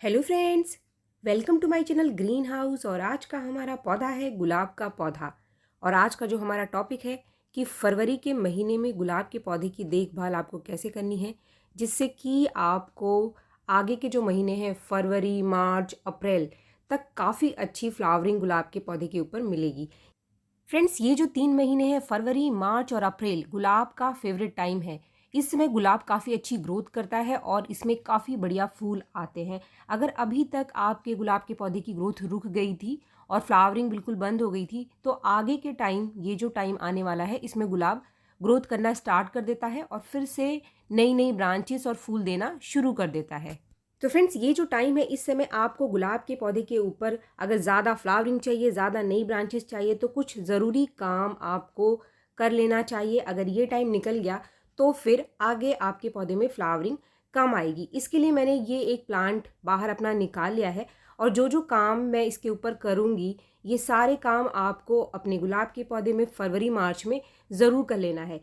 Hello friends, welcome to my channel green house. और आज का हमारा पौधा है गुलाब का पौधा। और आज का जो हमारा टॉपिक है कि फरवरी के महीने में गुलाब के पौधे की देखभाल आपको कैसे करनी है, जिससे कि आपको आगे के जो महीने हैं फरवरी, मार्च, अप्रैल तक काफ़ी अच्छी फ्लावरिंग गुलाब के पौधे के ऊपर मिलेगी। फ्रेंड्स, ये जो 3 महीने हैं फरवरी, मार्च और अप्रैल गुलाब का फेवरेट टाइम है। इस समय गुलाब काफ़ी अच्छी ग्रोथ करता है और इसमें काफ़ी बढ़िया फूल आते हैं। अगर अभी तक आपके गुलाब के पौधे की ग्रोथ रुक गई थी और फ्लावरिंग बिल्कुल बंद हो गई थी, तो आगे के टाइम, ये जो टाइम आने वाला है, इसमें गुलाब ग्रोथ करना स्टार्ट कर देता है और फिर से नई नई ब्रांचेस और फूल देना शुरू कर देता है। तो फ्रेंड्स, ये जो टाइम है, इस समय आपको गुलाब के पौधे के ऊपर अगर ज़्यादा फ्लावरिंग चाहिए, ज़्यादा नई ब्रांचेस चाहिए, तो कुछ ज़रूरी काम आपको कर लेना चाहिए। अगर ये टाइम निकल गया तो फिर आगे आपके पौधे में फ्लावरिंग कम आएगी। इसके लिए मैंने ये एक प्लांट बाहर अपना निकाल लिया है और जो जो काम मैं इसके ऊपर करूँगी, ये सारे काम आपको अपने गुलाब के पौधे में फरवरी मार्च में ज़रूर कर लेना है।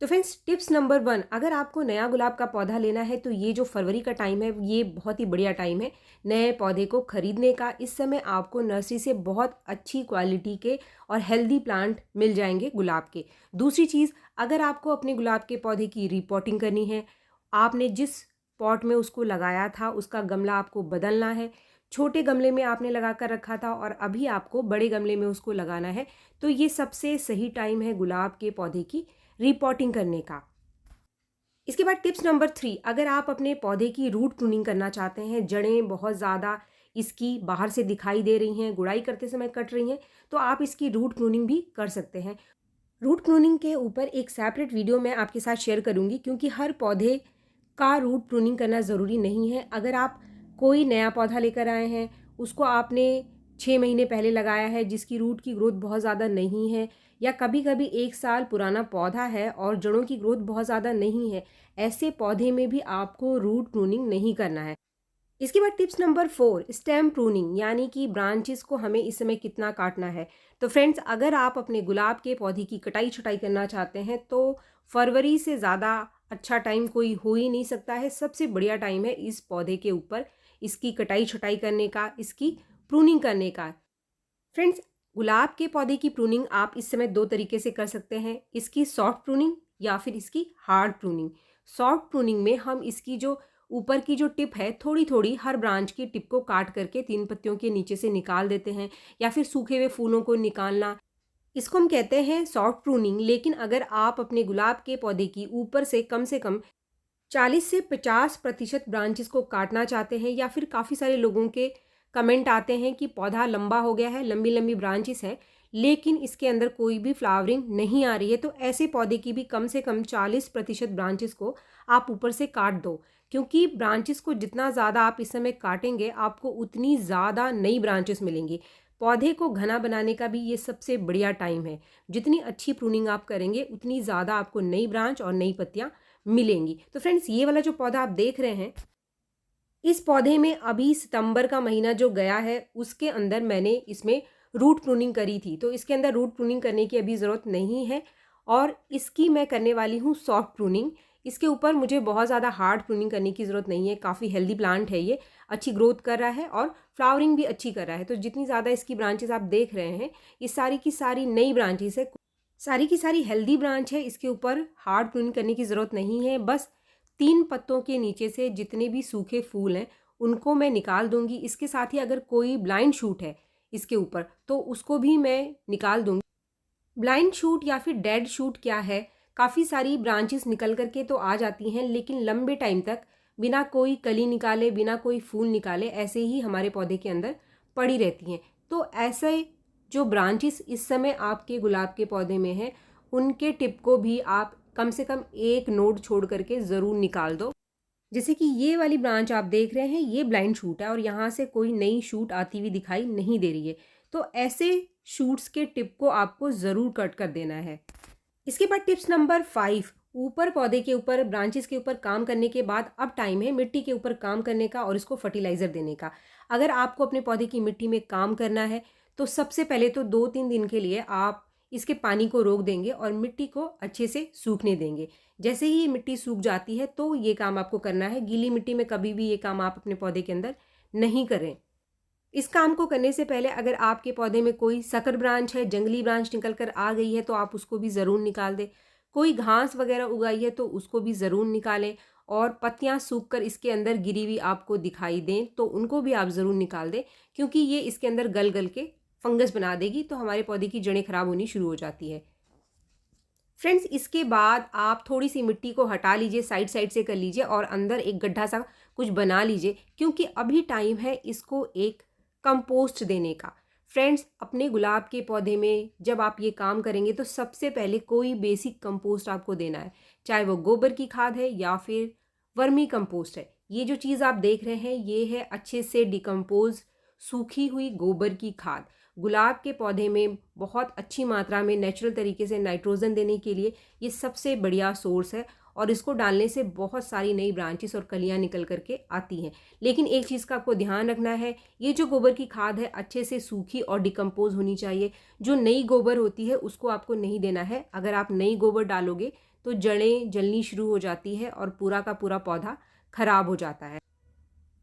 तो फ्रेंड्स, टिप्स नंबर 1, अगर आपको नया गुलाब का पौधा लेना है तो ये जो फरवरी का टाइम है, ये बहुत ही बढ़िया टाइम है नए पौधे को खरीदने का। इस समय आपको नर्सरी से बहुत अच्छी क्वालिटी के और हेल्दी प्लांट मिल जाएंगे गुलाब के। दूसरी चीज़, अगर आपको अपने गुलाब के पौधे की रिपोर्टिंग करनी है, आपने जिस पॉट में उसको लगाया था उसका गमला आपको बदलना है, छोटे गमले में आपने लगा कर रखा था और अभी आपको बड़े गमले में उसको लगाना है, तो ये सबसे सही टाइम है गुलाब के पौधे की रिपोर्टिंग करने का। इसके बाद टिप्स नंबर 3, अगर आप अपने पौधे की रूट प्रूनिंग करना चाहते हैं, जड़ें बहुत ज़्यादा इसकी बाहर से दिखाई दे रही हैं, गुड़ाई करते समय कट रही हैं, तो आप इसकी रूट प्रूनिंग भी कर सकते हैं। रूट प्रूनिंग के ऊपर एक सेपरेट वीडियो मैं आपके साथ शेयर करूंगी, क्योंकि हर पौधे का रूट प्रूनिंग करना ज़रूरी नहीं है। अगर आप कोई नया पौधा लेकर आए हैं, उसको आपने 6 महीने पहले लगाया है, जिसकी रूट की ग्रोथ बहुत ज़्यादा नहीं है, या कभी कभी 1 साल पुराना पौधा है और जड़ों की ग्रोथ बहुत ज़्यादा नहीं है, ऐसे पौधे में भी आपको रूट प्रूनिंग नहीं करना है। इसके बाद टिप्स नंबर 4, स्टेम प्रूनिंग, यानी कि ब्रांचेस को हमें इस समय कितना काटना है। तो फ्रेंड्स, अगर आप अपने गुलाब के पौधे की कटाई छटाई करना चाहते हैं तो फरवरी से ज़्यादा अच्छा टाइम कोई हो ही नहीं सकता है। सबसे बढ़िया टाइम है इस पौधे के ऊपर इसकी कटाई छटाई करने का, इसकी प्रूनिंग करने का। फ्रेंड्स, गुलाब के पौधे की प्रूनिंग आप इस समय 2 तरीके से कर सकते हैं, इसकी सॉफ्ट प्रूनिंग या फिर इसकी हार्ड प्रूनिंग। सॉफ्ट प्रूनिंग में हम इसकी जो ऊपर की जो टिप है, थोड़ी थोड़ी हर ब्रांच की टिप को काट करके 3 पत्तियों के नीचे से निकाल देते हैं, या फिर सूखे हुए फूलों को निकालना, इसको हम कहते हैं सॉफ्ट प्रूनिंग। लेकिन अगर आप अपने गुलाब के पौधे की ऊपर से कम 40 से 50% ब्रांचेस को काटना चाहते हैं, या फिर काफ़ी सारे लोगों के कमेंट आते हैं कि पौधा लंबा हो गया है, लंबी लंबी ब्रांचेस हैं, लेकिन इसके अंदर कोई भी फ्लावरिंग नहीं आ रही है, तो ऐसे पौधे की भी कम से कम 40% ब्रांचेस को आप ऊपर से काट दो। क्योंकि ब्रांचेस को जितना ज़्यादा आप इस समय काटेंगे, आपको उतनी ज़्यादा नई ब्रांचेस मिलेंगी। पौधे को घना बनाने का भी ये सबसे बढ़िया टाइम है। जितनी अच्छी प्रूनिंग आप करेंगे, उतनी ज़्यादा आपको नई ब्रांच और नई पत्तियाँ मिलेंगी। तो फ्रेंड्स, ये वाला जो पौधा आप देख रहे हैं, इस पौधे में अभी सितंबर का महीना जो गया है, उसके अंदर मैंने इसमें रूट प्रूनिंग करी थी, तो इसके अंदर रूट प्रूनिंग करने की अभी ज़रूरत नहीं है। और इसकी मैं करने वाली हूँ सॉफ्ट प्रूनिंग। इसके ऊपर मुझे बहुत ज़्यादा हार्ड प्रूनिंग करने की ज़रूरत नहीं है। काफ़ी हेल्दी प्लांट है, ये अच्छी ग्रोथ कर रहा है और फ्लावरिंग भी अच्छी कर रहा है। तो जितनी ज़्यादा इसकी ब्रांचेस आप देख रहे हैं, ये सारी की सारी नई ब्रांचेस है, सारी की सारी हेल्दी ब्रांच है। इसके ऊपर हार्ड प्रूनिंग करने की ज़रूरत नहीं है। बस 3 पत्तों के नीचे से जितने भी सूखे फूल हैं, उनको मैं निकाल दूंगी। इसके साथ ही अगर कोई ब्लाइंड शूट है इसके ऊपर, तो उसको भी मैं निकाल दूंगी। ब्लाइंड शूट या फिर डेड शूट क्या है, काफ़ी सारी ब्रांचेस निकल करके तो आ जाती हैं, लेकिन लंबे टाइम तक बिना कोई कली निकाले, बिना कोई फूल निकाले, ऐसे ही हमारे पौधे के अंदर पड़ी रहती हैं। तो ऐसे जो ब्रांचेस इस समय आपके गुलाब के पौधे में हैं, उनके टिप को भी आप कम से कम एक नोड छोड़ करके ज़रूर निकाल दो। जैसे कि ये वाली ब्रांच आप देख रहे हैं, ये ब्लाइंड शूट है और यहाँ से कोई नई शूट आती हुई दिखाई नहीं दे रही है। तो ऐसे शूट्स के टिप को आपको ज़रूर कट कर देना है। इसके बाद टिप्स नंबर 5, ऊपर पौधे के ऊपर, ब्रांचेस के ऊपर काम करने के बाद अब टाइम है मिट्टी के ऊपर काम करने का और इसको फर्टिलाइज़र देने का। अगर आपको अपने पौधे की मिट्टी में काम करना है, तो सबसे पहले तो 2-3 दिन के लिए आप इसके पानी को रोक देंगे और मिट्टी को अच्छे से सूखने देंगे। जैसे ही ये मिट्टी सूख जाती है, तो ये काम आपको करना है। गीली मिट्टी में कभी भी ये काम आप अपने पौधे के अंदर नहीं करें। इस काम को करने से पहले अगर आपके पौधे में कोई संकर ब्रांच है, जंगली ब्रांच निकल कर आ गई है तो आप उसको भी ज़रूर निकाल दें। कोई घास वगैरह उगाई है तो उसको भी ज़रूर निकालें, और पत्तियां सूख कर इसके अंदर गिरी हुई आपको दिखाई दें तो उनको भी आप ज़रूर निकाल दें, क्योंकि ये इसके अंदर गल गल के फंगस बना देगी तो हमारे पौधे की जड़ें खराब होनी शुरू हो जाती है। फ्रेंड्स, इसके बाद आप थोड़ी सी मिट्टी को हटा लीजिए, साइड साइड से कर लीजिए और अंदर एक गड्ढा सा कुछ बना लीजिए, क्योंकि अभी टाइम है इसको एक कंपोस्ट देने का। फ्रेंड्स, अपने गुलाब के पौधे में जब आप ये काम करेंगे तो सबसे पहले कोई बेसिक कंपोस्ट आपको देना है, चाहे वो गोबर की खाद है या फिर वर्मी कंपोस्ट है। ये जो चीज़ आप देख रहे हैं ये है अच्छे से डिकम्पोज सूखी हुई गोबर की खाद। गुलाब के पौधे में बहुत अच्छी मात्रा में नेचुरल तरीके से नाइट्रोजन देने के लिए ये सबसे बढ़िया सोर्स है, और इसको डालने से बहुत सारी नई ब्रांचेस और कलियां निकल करके आती हैं। लेकिन एक चीज़ का आपको ध्यान रखना है, ये जो गोबर की खाद है अच्छे से सूखी और डिकम्पोज होनी चाहिए। जो नई गोबर होती है उसको आपको नहीं देना है। अगर आप नई गोबर डालोगे तो जड़ें जलनी शुरू हो जाती है और पूरा का पूरा पौधा खराब हो जाता है।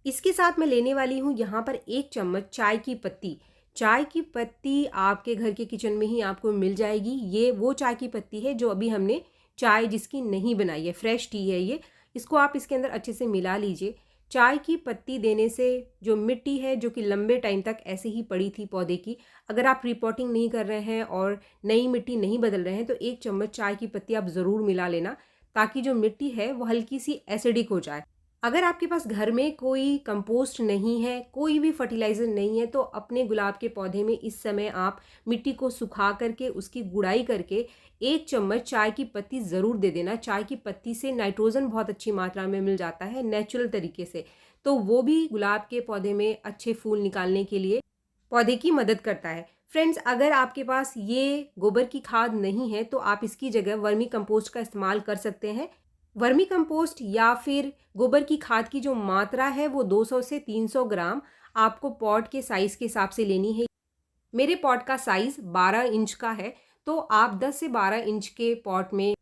इसके साथ मैं लेने वाली हूँ यहाँ पर 1 चम्मच चाय की पत्ती। चाय की पत्ती आपके घर के किचन में ही आपको मिल जाएगी। ये वो चाय की पत्ती है जो अभी हमने चाय जिसकी नहीं बनाई है, फ्रेश टी है ये। इसको आप इसके अंदर अच्छे से मिला लीजिए। चाय की पत्ती देने से जो मिट्टी है जो कि लंबे टाइम तक ऐसे ही पड़ी थी पौधे की, अगर आप रिपोर्टिंग नहीं कर रहे हैं और नई मिट्टी नहीं बदल रहे हैं तो 1 चम्मच चाय की पत्ती आप ज़रूर मिला लेना, ताकि जो मिट्टी है वो हल्की सी एसिडिक हो जाए। अगर आपके पास घर में कोई कंपोस्ट नहीं है, कोई भी फर्टिलाइज़र नहीं है, तो अपने गुलाब के पौधे में इस समय आप मिट्टी को सुखा करके उसकी गुड़ाई करके 1 चम्मच चाय की पत्ती ज़रूर दे देना। चाय की पत्ती से नाइट्रोजन बहुत अच्छी मात्रा में मिल जाता है नेचुरल तरीके से, तो वो भी गुलाब के पौधे में अच्छे फूल निकालने के लिए पौधे की मदद करता है। फ्रेंड्स, अगर आपके पास ये गोबर की खाद नहीं है तो आप इसकी जगह वर्मी कंपोस्ट का इस्तेमाल कर सकते हैं। वर्मी कंपोस्ट या फिर गोबर की खाद की जो मात्रा है वो 200 से 300 ग्राम आपको पॉट के साइज़ के हिसाब से लेनी है। मेरे पॉट का साइज़ 12 इंच का है, तो आप 10 से 12 इंच के पॉट में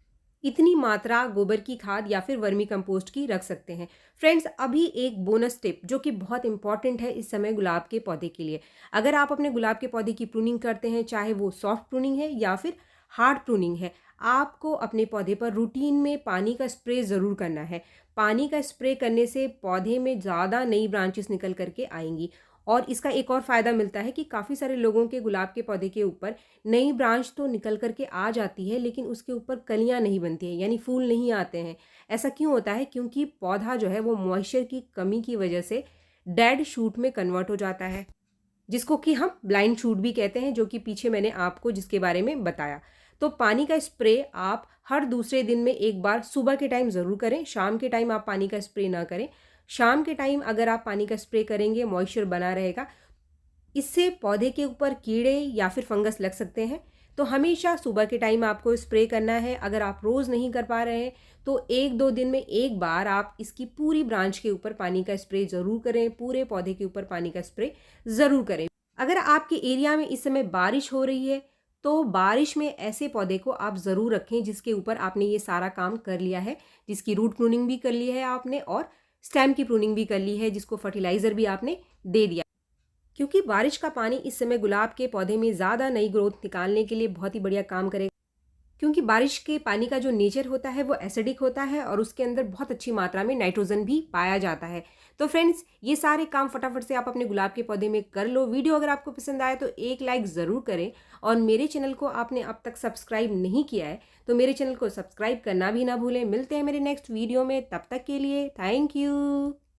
इतनी मात्रा गोबर की खाद या फिर वर्मी कंपोस्ट की रख सकते हैं। फ्रेंड्स, अभी एक बोनस टिप जो कि बहुत इंपॉर्टेंट है इस समय गुलाब के पौधे के लिए। अगर आप अपने गुलाब के पौधे की प्रूनिंग करते हैं, चाहे वो सॉफ्ट प्रूनिंग है या फिर हार्ड प्रूनिंग है, आपको अपने पौधे पर रूटीन में पानी का स्प्रे ज़रूर करना है। पानी का स्प्रे करने से पौधे में ज़्यादा नई ब्रांचेस निकल करके आएंगी, और इसका एक और फ़ायदा मिलता है कि काफ़ी सारे लोगों के गुलाब के पौधे के ऊपर नई ब्रांच तो निकल करके आ जाती है, लेकिन उसके ऊपर कलियां नहीं बनती हैं, यानी फूल नहीं आते हैं। ऐसा क्यों होता है? क्योंकि पौधा जो है वो मॉइस्चर की कमी की वजह से डेड शूट में कन्वर्ट हो जाता है, जिसको कि हम ब्लाइंड शूट भी कहते हैं, जो कि पीछे मैंने आपको जिसके बारे में बताया। तो पानी का स्प्रे आप हर दूसरे दिन में एक बार सुबह के टाइम ज़रूर करें। शाम के टाइम आप पानी का स्प्रे ना करें। शाम के टाइम अगर आप पानी का स्प्रे करेंगे मॉइस्चर बना रहेगा, इससे पौधे के ऊपर कीड़े या फिर फंगस लग सकते हैं। तो हमेशा सुबह के टाइम आपको स्प्रे करना है। अगर आप रोज़ नहीं कर पा रहे हैं तो 1-2 दिन में एक बार आप इसकी पूरी ब्रांच के ऊपर पानी का स्प्रे ज़रूर करें, पूरे पौधे के ऊपर पानी का स्प्रे ज़रूर करें। अगर आपके एरिया में इस समय बारिश हो रही है तो बारिश में ऐसे पौधे को आप ज़रूर रखें जिसके ऊपर आपने ये सारा काम कर लिया है, जिसकी रूट प्रूनिंग भी कर ली है आपने और स्टेम की प्रूनिंग भी कर ली है, जिसको फर्टिलाइज़र भी आपने दे दिया। क्योंकि बारिश का पानी इस समय गुलाब के पौधे में ज़्यादा नई ग्रोथ निकालने के लिए बहुत ही बढ़िया काम करेगा, क्योंकि बारिश के पानी का जो नेचर होता है वो एसिडिक होता है और उसके अंदर बहुत अच्छी मात्रा में नाइट्रोजन भी पाया जाता है। तो फ्रेंड्स, ये सारे काम फटाफट से आप अपने गुलाब के पौधे में कर लो। वीडियो अगर आपको पसंद आए तो एक लाइक ज़रूर करें, और मेरे चैनल को आपने अब तक सब्सक्राइब नहीं किया है तो मेरे चैनल को सब्सक्राइब करना भी ना भूलें। मिलते हैं मेरे नेक्स्ट वीडियो में, तब तक के लिए थैंक यू।